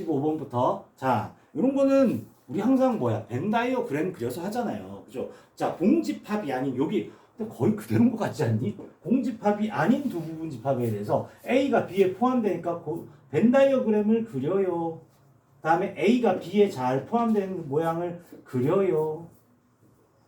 15번부터. 자, 이런 거는 우리 항상 뭐야? 벤 다이어그램 그려서 하잖아요. 그죠? 자, 공집합이 아닌 여기 거의 그대로인 것 같지 않니? 공집합이 아닌 두 부분 집합에 대해서 A가 B에 포함되니까 벤 다이어그램을 그려요. 다음에 A가 B에 잘 포함된 모양을 그려요.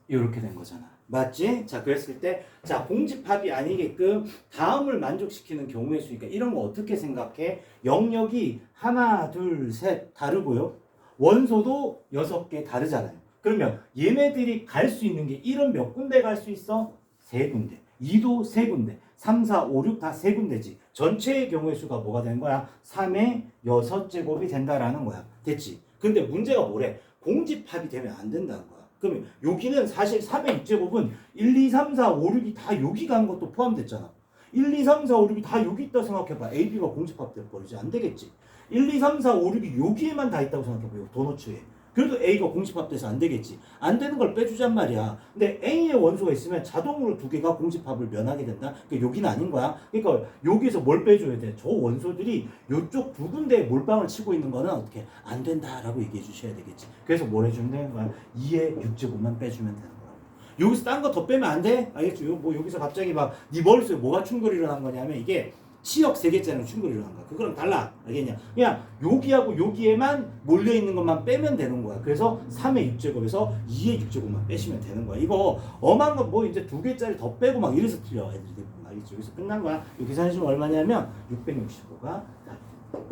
이렇게 된 거잖아. 맞지? 자, 그랬을 때, 자, 공집합이 아니게끔 다음을 만족시키는 경우의 수니까 이런 거 어떻게 생각해? 영역이 하나, 둘, 셋 다르고요. 원소도 6개 다르잖아요. 그러면 얘네들이 갈 수 있는 게 1은 몇 군데 갈 수 있어? 3군데. 2도 3군데. 3, 4, 5, 6 다 3군데지. 전체의 경우의 수가 뭐가 되는 거야? 3의 6제곱이 된다라는 거야. 됐지? 근데 문제가 뭐래? 공집합이 되면 안 된다는 거야. 그러면 여기는 사실 3의 6제곱은 1, 2, 3, 4, 5, 6이 다 여기 간 것도 포함됐잖아. 1, 2, 3, 4, 5, 6이 다 여기 있다 생각해봐. A, B가 공집합 돼버리지. 안 되겠지. 1, 2, 3, 4, 5, 6이 여기에만 다 있다고 생각해봐요. 도너츠에. 그래도 A가 공집합 돼서 안 되겠지. 안 되는 걸 빼주잔 말이야. 근데 A의 원소가 있으면 자동으로 두 개가 공집합을 면하게 된다. 그러니까 여기는 아닌 거야. 그러니까 여기서 뭘 빼줘야 돼? 저 원소들이 이쪽 두 군데에 몰빵을 치고 있는 거는 어떻게 안 된다라고 얘기해 주셔야 되겠지. 그래서 뭘 해주면 되는 거야? 2의 6제곱만 빼주면 되는 거야. 여기서 딴 거 더 빼면 안 돼? 알겠죠? 뭐 여기서 갑자기 막 네 머릿속에 뭐가 충돌이 일어난 거냐면 이게 치역 3개짜리는 충돌이 일어난 거야. 그거랑 달라. 알겠냐? 그냥 여기하고 여기에만 몰려있는 것만 빼면 되는 거야. 그래서 3의 6제곱에서 2의 6제곱만 빼시면 되는 거야. 이거 엄한 거 뭐 이제 2개짜리 더 빼고 막 이래서 틀려. 애들이 대부분. 알겠지? 여기서 끝난 거야. 이 계산해주면 얼마냐면 665가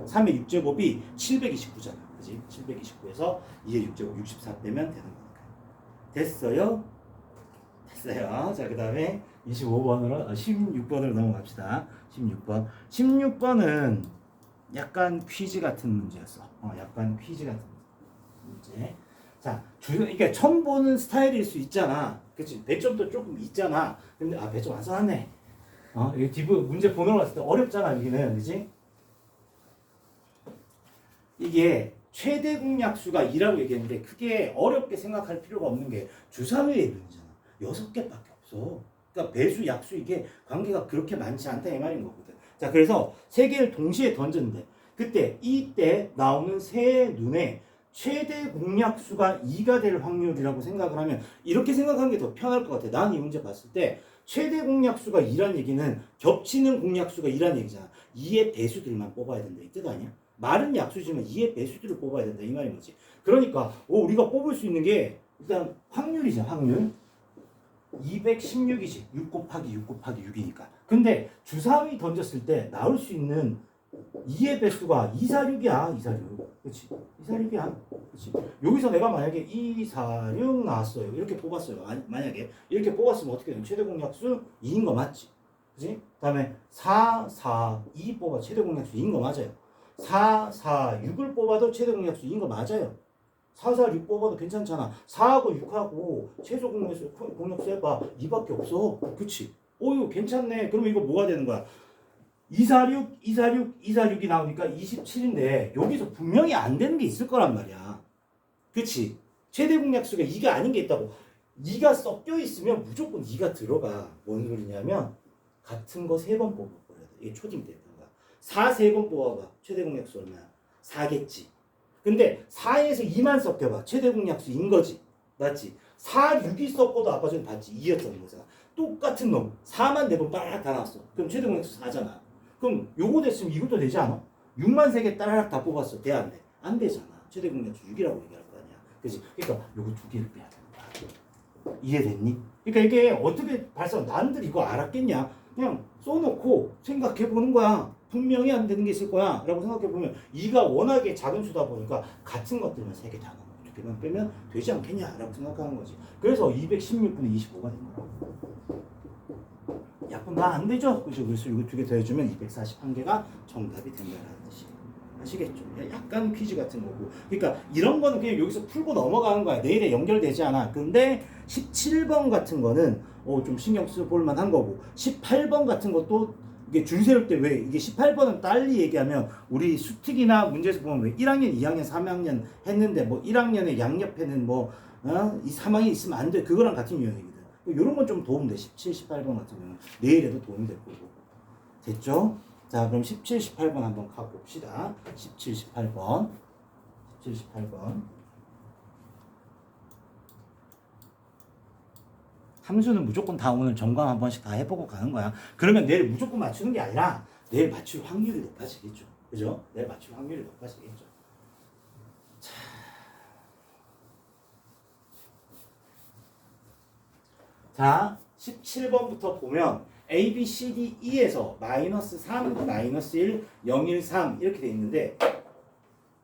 3의 6제곱이 729잖아. 그지? 729에서 2의 6제곱 64 빼면 되는 거니까. 됐어요? 됐어요. 자, 그 다음에 25번으로 16번으로 넘어갑시다. 16번. 16번은 약간 퀴즈 같은 문제였어. 약간 퀴즈 같은 문제. 자, 그러니까 처음 보는 스타일일 수 있잖아. 그치? 배점도 조금 있잖아. 근데 배점 안 써놨네. 이 뒷부 문제 보러 갔을 때 어렵잖아, 여기는. 그치? 이게 최대 공약수가 2라고 얘기했는데 크게 어렵게 생각할 필요가 없는 게 주사위의 문제잖아. 6개밖에 없어. 그러니까 배수, 약수 이게 관계가 그렇게 많지 않다 이 말인 거거든. 자, 그래서 3개를 동시에 던졌는데 그때 이때 나오는 새 눈에 최대 공약수가 2가 될 확률이라고 생각을 하면 이렇게 생각하는 게 더 편할 것 같아. 난 이 문제 봤을 때 최대 공약수가 2란 얘기는 겹치는 공약수가 2란 얘기잖아. 2의 배수들만 뽑아야 된다 이 뜻 아니야? 말은 약수지만 2의 배수들을 뽑아야 된다 이 말인 거지. 그러니까 우리가 뽑을 수 있는 게 일단 확률이죠. 확률. 216이지. 6 곱하기 6 곱하기 6이니까. 근데 주사위 던졌을 때 나올 수 있는 2의 배수가 246이야. 246. 그치? 246이야. 그치? 여기서 내가 만약에 246 나왔어요. 이렇게 뽑았어요. 만약에 이렇게 뽑았으면 어떻게 되냐? 최대 공약수 2인 거 맞지? 그치? 그 다음에 4, 4, 2 뽑아 최대 공약수 2인 거 맞아요. 4, 4, 6을 뽑아도 최대 공약수 2인 거 맞아요. 4, 4, 6 뽑아도 괜찮잖아. 4하고 6하고 최소 공약수 해봐. 2밖에 없어. 그치? 이거 괜찮네. 그럼 이거 뭐가 되는 거야? 246, 246, 246이 나오니까 27인데 여기서 분명히 안 되는 게 있을 거란 말이야. 그치? 최대 공약수가 2가 아닌 게 있다고. 2가 섞여 있으면 무조건 2가 들어가. 뭔 소리냐면 같은 거 3번 뽑아버려야 돼. 이게 초딩 때였던 거야. 4 3번 뽑아봐. 최대 공약수 얼마야? 4겠지. 근데 4에서 2만 섞여봐. 최대 공약수인 거지. 맞지? 4, 6이 섞어도 아까 전에 봤지? 2였던 거잖아. 똑같은 놈. 4만 4번 빡 다 나왔어. 그럼 최대 공약수 4잖아. 그럼 요거 됐으면 이것도 되지 않아? 6만 3개 따라락 다 뽑았어. 돼, 안 돼? 안 되잖아. 최대 공약수 6이라고 얘기할 거 아니야. 그치? 그러니까 요거 2개를 빼야 된다. 이해됐니? 그러니까 이게 어떻게 남들 이거 알았겠냐? 그냥 써놓고 생각해보는 거야. 분명히 안 되는 게 있을 거야 라고 생각해보면 2가 워낙에 작은 수다 보니까 같은 것들만 3개 다 넣어 2개만 빼면 되지 않겠냐 라고 생각하는 거지. 그래서 216분의 25가 된 거라고. 약분 다 안 되죠? 그죠? 그래서 이거 2개 더해주면 241개가 정답이 된다라는 뜻이. 아시겠죠? 약간 퀴즈 같은 거고. 그러니까 이런 거는 그냥 여기서 풀고 넘어가는 거야. 내일에 연결되지 않아. 근데 17번 같은 거는 좀 신경 써볼 만한 거고 18번 같은 것도 이게 줄 세울 때 왜 이게 18번은 달리 얘기하면 우리 수특이나 문제에서 보면 왜 1학년, 2학년, 3학년 했는데 뭐 1학년에 양옆에는 이 3학년이 있으면 안 돼. 그거랑 같은 유형이거든. 이런 건 좀 도움 돼. 17, 18번 같은 경우는 내일에도 도움이 될 거고. 됐죠? 자, 그럼 17, 18번 한번 가봅시다. 17, 18번. 78번. 함수는 무조건 다 오늘 점검 한 번씩 다 해보고 가는 거야. 그러면 내일 무조건 맞추는 게 아니라 내일 맞출 확률이 높아지겠죠. 그죠? 내일 맞출 확률이 높아지겠죠. 자, 17번부터 보면 A, B, C, D, E에서 마이너스 3, 마이너스 1, 0, 1, 3 이렇게 돼 있는데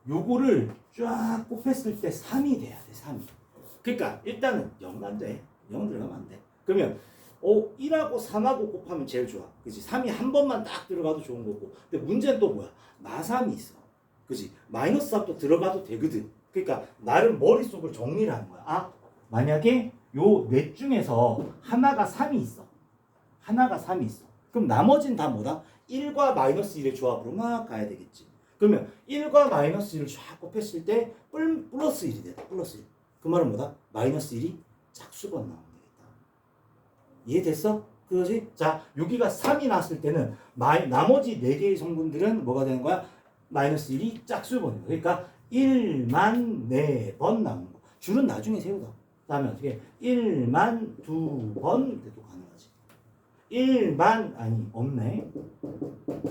요거를 쫙 곱했을 때 3이 돼야 돼. 3이. 그러니까 일단은 0은 안 돼. 0 들어가면 안 돼. 그러면 1하고 3하고 곱하면 제일 좋아. 그치? 3이 한 번만 딱 들어가도 좋은 거고. 근데 문제는 또 뭐야? 마삼이 있어. 그치? 마이너스 3도 들어가도 되거든. 그러니까 나름 머릿속을 정리를 하는 거야. 아, 만약에 요 넷 중에서 하나가 3이 있어. 하나가 3이 있어. 그럼 나머지는 다 뭐다? 1과 마이너스 1의 조합으로 막 가야 되겠지. 그러면 1과 마이너스 1을 쫙 곱했을 때 플러스 1이 돼. 플러스 1. 그 말은 뭐다? 마이너스 1이 짝수번 나오면 되겠다. 이해됐어? 그러지? 자, 여기가 3이 나왔을 때는 나머지 4개의 성분들은 뭐가 되는 거야? 마이너스 1이 짝수번인 거야. 그러니까 1만 4번 나오는 거. 줄은 나중에 세우다. 다음에 어떻게? 1만 2번 돼도 가능하지. 1만 아니 없네.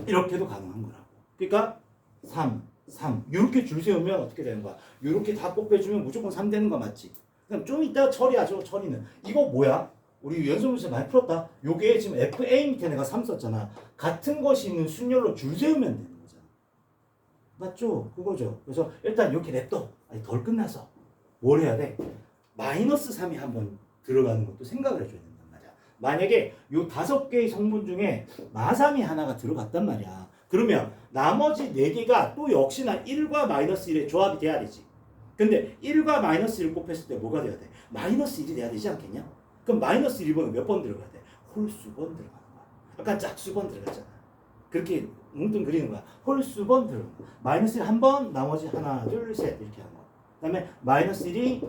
이렇게도 가능한 거라고. 그러니까 3, 3 이렇게 줄 세우면 어떻게 되는 거야? 이렇게 다 곱해주면 무조건 3 되는 거 맞지? 그럼 좀 이따 처리하죠. 처리는 이거 뭐야? 우리 연속문제 많이 풀었다. 요게 지금 FA 밑에 내가 3 썼잖아. 같은 것이 있는 순열로 줄 세우면 되는 거잖아. 맞죠? 그거죠. 그래서 일단 이렇게 냅둬. 아니 덜 끝나서 뭘 해야 돼? 마이너스 3이 한번 들어가는 것도 생각을 해줘야 된단 말이야. 만약에 요 5개의 성분 중에 마삼이 하나가 들어갔단 말이야. 그러면 나머지 4개가 또 역시나 1과 마이너스 1의 조합이 돼야 되지. 근데 1과 마이너스 1을 곱했을 때 뭐가 돼야 돼? 마이너스 1이 돼야 되지 않겠냐? 그럼 마이너스 1번은 몇 번 들어가야 돼? 홀수번 들어가는 거야. 아까 짝수번 들어갔잖아. 그렇게 뭉뚱 그리는 거야. 홀수번 들어가는 거야. 마이너스 1 한 번, 나머지 하나, 둘, 셋 이렇게 하는 거야. 그 다음에 마이너스 1이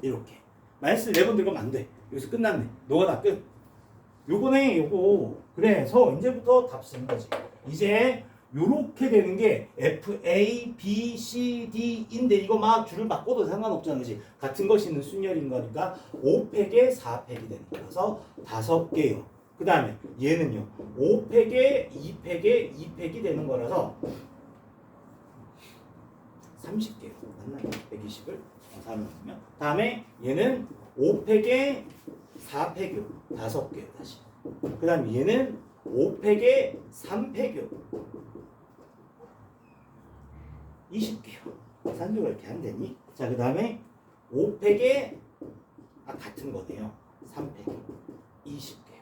이렇게. 마이너스 4번 들어가면 안 돼. 여기서 끝났네. 너가 다 끝. 요거네, 요거. 그래서 이제부터 답 쓰는 거지. 이제 요렇게 되는 게 F, A, B, C, D인데 이거 막 줄을 바꿔도 상관없잖아. 그치? 같은 것이 있는 순열인 거니까 5팩에 4팩이 되는 거라서 5개요. 그 다음에 얘는요. 5팩에 2팩에 2팩이 되는 거라서 30개요. 맞나요? 120을 4로 넣으면. 다음에 얘는 5팩에 4팩이요. 5개요. 다시. 그 다음에 얘는 5팩에 3팩이요. 20개요. 산조가 이렇게 안 되니? 자, 그 다음에 5팩에 같은 거네요. 3팩 20개요.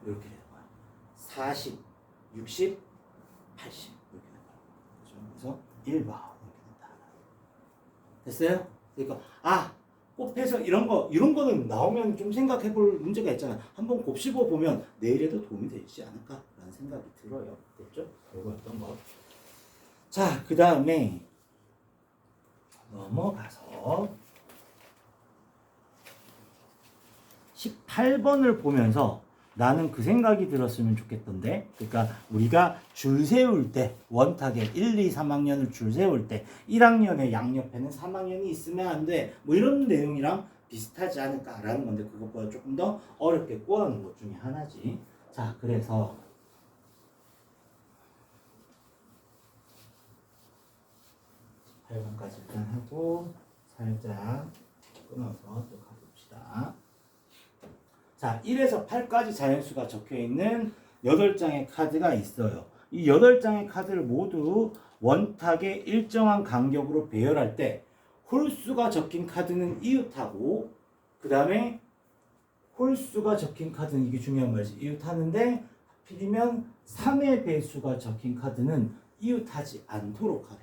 이렇게 되는 거야. 40, 60, 80 이렇게 되는 거야. 그래서 1번 이렇게 된다. 됐어요? 그러니까 곱해서 이런 거는 나오면 좀 생각해 볼 문제가 있잖아. 한번 곱씹어 보면 내일에도 도움이 되지 않을까라는 생각이 들어요. 됐죠? 이거였던 거. 자, 그 다음에 넘어가서 18번을 보면서 나는 그 생각이 들었으면 좋겠던데. 그러니까 우리가 줄 세울 때 원탁에 1, 2, 3학년을 줄 세울 때 1학년의 양옆에는 3학년이 있으면 안 돼. 뭐 이런 내용이랑 비슷하지 않을까라는 건데 그것보다 조금 더 어렵게 구하는 것 중에 하나지. 자, 그래서 8번까지 일단 하고 살짝 끊어서 또 가봅시다. 자, 1에서 8까지 자연수가 적혀있는 8장의 카드가 있어요. 이 8장의 카드를 모두 원탁의 일정한 간격으로 배열할 때 홀수가 적힌 카드는 이웃하고 그 다음에 홀수가 적힌 카드는 이게 중요한 말이지. 이웃하는데 하필이면 3의 배수가 적힌 카드는 이웃하지 않도록 하래.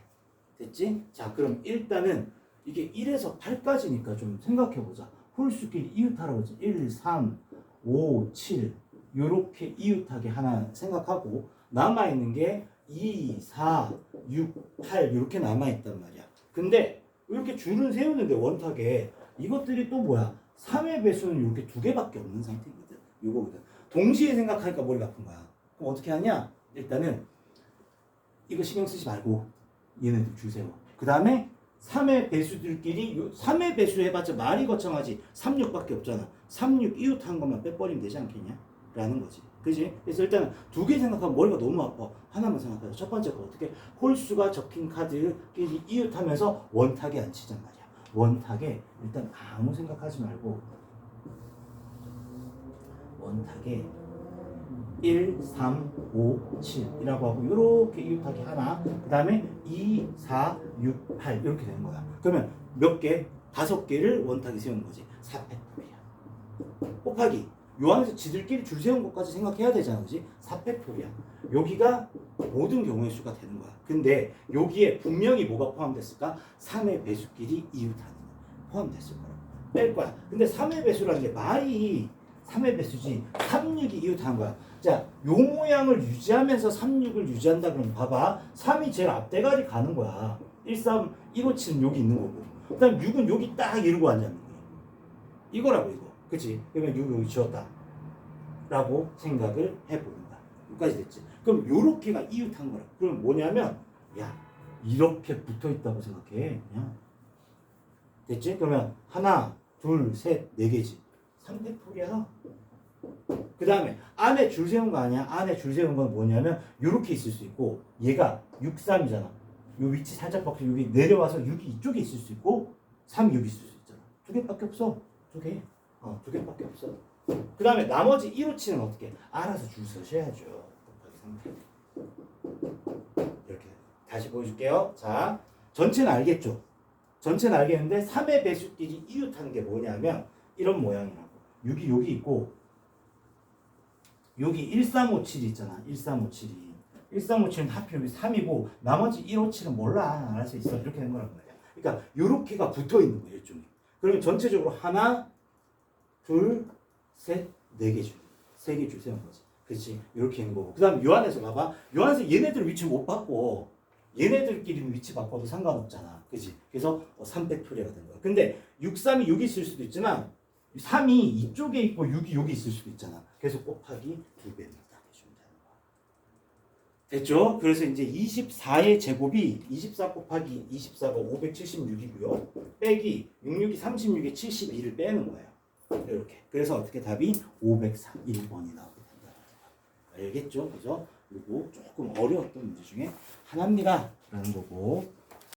됐지? 자, 그럼 일단은 이게 1에서 8까지니까 좀 생각해보자. 홀수끼리 이웃하라고 했지. 1, 3, 5, 7 요렇게 이웃하게 하나 생각하고 남아있는 게 2, 4, 6, 8 이렇게 남아있단 말이야. 근데 이렇게 줄을 세우는데 원탁에 이것들이 또 뭐야? 3의 배수는 이렇게 2개밖에 없는 상태거든. 요거거든. 동시에 생각하니까 머리가 아픈 거야. 그럼 어떻게 하냐? 일단은 이거 신경 쓰지 말고 얘네들 줄 세워. 그 다음에 3의 배수들끼리 3의 배수 해봤자 말이 거창하지 3, 6밖에 없잖아. 3, 6 이웃한 것만 빼버리면 되지 않겠냐? 라는 거지. 그지? 그래서 일단은 두 개 생각하면 머리가 너무 아파. 하나만 생각하자. 첫 번째 거 어떻게? 홀수가 적힌 카드끼리 이웃하면서 원탁에 앉히잔 말이야. 원탁에 일단 아무 생각하지 말고 원탁에 1, 3, 5, 7이라고 하고 이렇게 이웃하기 하나 그 다음에 2, 4, 6, 8 이렇게 되는 거야. 그러면 몇 개? 5개를 원탁에 세우는 거지. 4팩토리야. 곱하기 요 안에서 지들끼리 줄 세운 것까지 생각해야 되잖아. 그지? 4팩토리야. 여기가 모든 경우의 수가 되는 거야. 근데 여기에 분명히 뭐가 포함됐을까? 3의 배수끼리 이웃하는 포함됐을 거야. 뺄 거야. 근데 3의 배수라는 게 말이 3의 배수지 3, 6이 이웃한 거야. 자, 요 모양을 유지하면서 3, 6을 유지한다 그러면 봐봐. 3이 제일 앞대가리 가는 거야. 1, 3, 1, 5, 7은 여기 있는 거고. 그 다음 6은 여기 딱 이러고 앉아있는 거야. 이거라고 이거. 그치? 그러면 6 여기 지웠다. 라고 생각을 해보는다. 여기까지 됐지? 그럼 요렇게가 이웃한 거라. 그럼 뭐냐면 야 이렇게 붙어있다고 생각해. 그냥. 됐지? 그러면 하나, 둘, 셋, 네 개지. 3팩토리야. 그 다음에 안에 줄 세운 거 아니야? 안에 줄 세운 건 뭐냐면 요렇게 있을 수 있고 얘가 6, 3이잖아. 요 위치 살짝 바뀌어 여기 내려와서 6이 이쪽에 있을 수 있고 3, 6이 있을 수 있잖아. 두 개밖에 없어. 두 개. 두 개밖에 없어. 그 다음에 나머지 1, 5, 7은 어떻게? 알아서 줄 서셔야죠. 곱하기 3. 이렇게 다시 보여줄게요. 자, 전체는 알겠죠? 전체는 알겠는데 3의 배수끼리 이웃하는 게 뭐냐면 이런 모양이라고. 6이 여기 있고 여기 1357이 있잖아. 1357이. 1357은 하필 여기 3이고 나머지 157은 몰라. 알아서 있어. 이렇게 된 거란 말이야. 그러니까 요렇게가 붙어 있는 거예요. 일종의. 그러면 전체적으로 하나, 둘, 셋, 네 개 줄. 세 개 줄 세운 거지. 그렇지. 이렇게 있는 거고. 그 다음에 요 안에서 봐봐. 요 안에서 얘네들 위치 못 바꿔. 얘네들끼리는 위치 바꿔도 상관없잖아. 그치? 그래서 3팩토리아가 된 거야. 근데 6, 3이 여기 있을 수도 있지만 3이 이쪽에 있고 6이 여기 있을 수도 있잖아. 그래서 곱하기 2배입니다. 해주면 되는 거야. 됐죠? 그래서 이제 24의 제곱이 24 곱하기 24가 576이고요. 빼기 66이 36에 72를 빼는 거예요. 이렇게. 그래서 어떻게 답이 501번이 나오게 된다. 알겠죠? 그죠? 그리고 조금 어려웠던 문제 중에 하나입니다. 라는 거고.